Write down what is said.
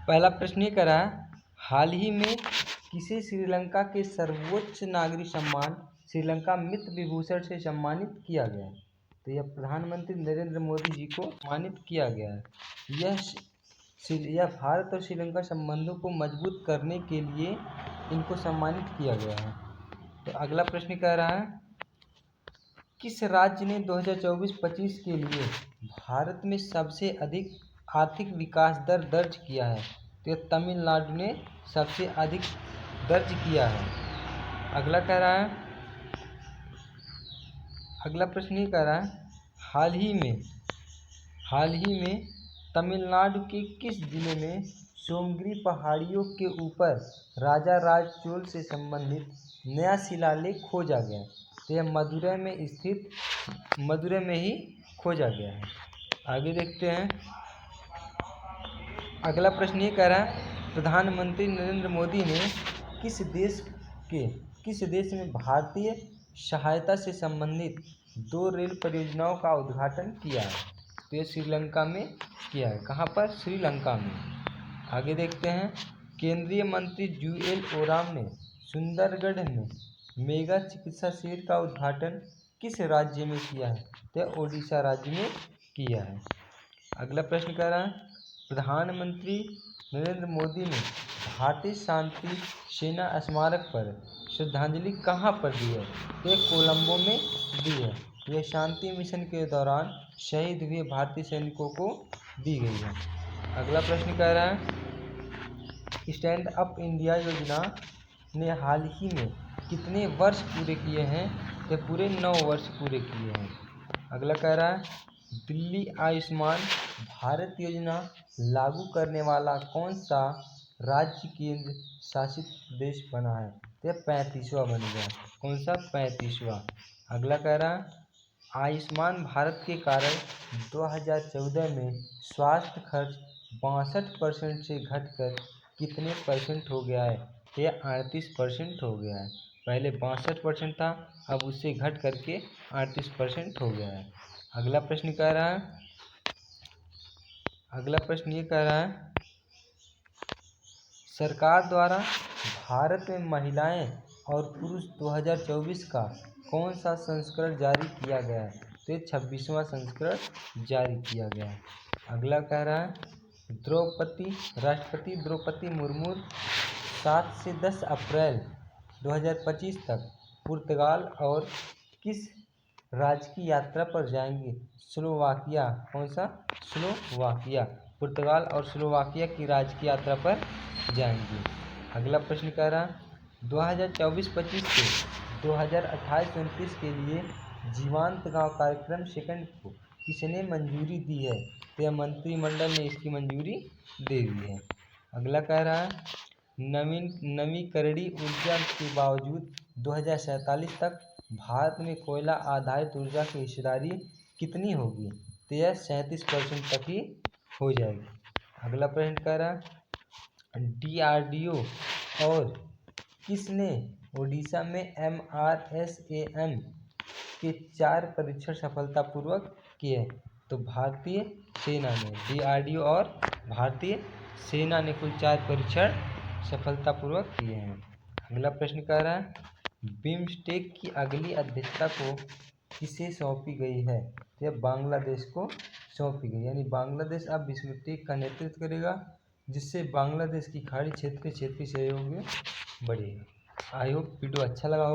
पहला प्रश्न ये करा, हाल ही में किसे श्रीलंका के सर्वोच्च नागरिक सम्मान श्रीलंका मित्र विभूषण से सम्मानित किया गया? तो यह प्रधानमंत्री नरेंद्र मोदी जी को सम्मानित किया गया है। यह भारत और श्रीलंका संबंधों को मजबूत करने के लिए इनको सम्मानित किया गया है। तो अगला प्रश्न कह रहा है, किस राज्य ने 2024-25 के लिए भारत में सबसे अधिक आर्थिक विकास दर दर्ज किया है? तो तमिलनाडु ने सबसे अधिक दर्ज किया है। अगला प्रश्न ये कह रहा है, हाल ही में तमिलनाडु के किस जिले में सोमगिरी पहाड़ियों के ऊपर राजा राज चोल से संबंधित नया शिलालेख खोजा गया? तो यह मदुरै में ही खोजा गया है। आगे देखते हैं। अगला प्रश्न ये कह रहा है, प्रधानमंत्री नरेंद्र मोदी ने किस देश में भारतीय सहायता से संबंधित 2 रेल परियोजनाओं का उद्घाटन किया है? तो ये श्रीलंका में किया है। कहाँ पर? श्रीलंका में। आगे देखते हैं। केंद्रीय मंत्री जुएल ओराम ने सुंदरगढ़ में मेगा चिकित्सा शिविर का उद्घाटन किस राज्य में किया है? तो ओडिशा राज्य में किया है। अगला प्रश्न कह रहा है, प्रधानमंत्री नरेंद्र मोदी ने भारतीय शांति सेना स्मारक पर श्रद्धांजलि कहाँ पर दी है? तो कोलंबो में दी है। यह शांति मिशन के दौरान शहीद हुए भारतीय सैनिकों को दी गई है। अगला प्रश्न कह रहा है, स्टैंड अप इंडिया योजना ने हाल ही में कितने वर्ष पूरे किए हैं? तो पूरे 9 वर्ष पूरे किए हैं। अगला कह रहा है, दिल्ली आयुष्मान भारत योजना लागू करने वाला कौन सा राज्य केंद्र शासित प्रदेश बना है? तो 35वां बन गया। कौन सा? 35वां। अगला कह रहा है, आयुष्मान भारत के कारण 2014 में स्वास्थ्य खर्च 62% से घटकर कितने % हो गया है? तो 38% हो गया है। पहले 62% था, अब उससे घट करके 38% हो गया है। अगला प्रश्न ये कह रहा है, सरकार द्वारा भारत में महिलाएं और पुरुष 2024 का कौन सा संस्करण जारी किया गया है? तो 26वां संस्करण जारी किया गया है। अगला कह रहा है, राष्ट्रपति द्रौपदी मुर्मू 7 से 10 अप्रैल 2025 तक पुर्तगाल और किस राज्य की यात्रा पर जाएंगे? स्लोवाकिया। कौन सा? स्लोवाकिया। पुर्तगाल और स्लोवाकिया की राज्य की यात्रा पर जाएंगे। अगला प्रश्न कह रहा, 2024-25 से 2028-29 के लिए जीवांत गांव कार्यक्रम सेकंड को किसने मंजूरी दी है? तो मंत्रिमंडल ने इसकी मंजूरी दे दी है। अगला कह रहा है, नवीकरणीय ऊर्जा के बावजूद 2047 तक भारत में कोयला आधारित ऊर्जा की हिस्सेदारी कितनी होगी? तो यह 37% तक ही हो जाएगी। अगला प्रश्न कह रहा है, DRDO और किसने ओडिशा में MRSAM के 4 परीक्षण सफलतापूर्वक किए? तो भारतीय सेना ने। DRDO और भारतीय सेना ने कुल 4 परीक्षण सफलतापूर्वक किए हैं। अगला प्रश्न कह रहा है, बिम्स्टेक की अगली अध्यक्षता को किसे सौंपी गई है? यह बांग्लादेश को सौंपी गई, यानी बांग्लादेश अब बिम्स्टेक का नेतृत्व करेगा, जिससे बांग्लादेश की खाड़ी क्षेत्रीय सहयोग में बढ़ेगा। आई होप वीडियो अच्छा लगा हो।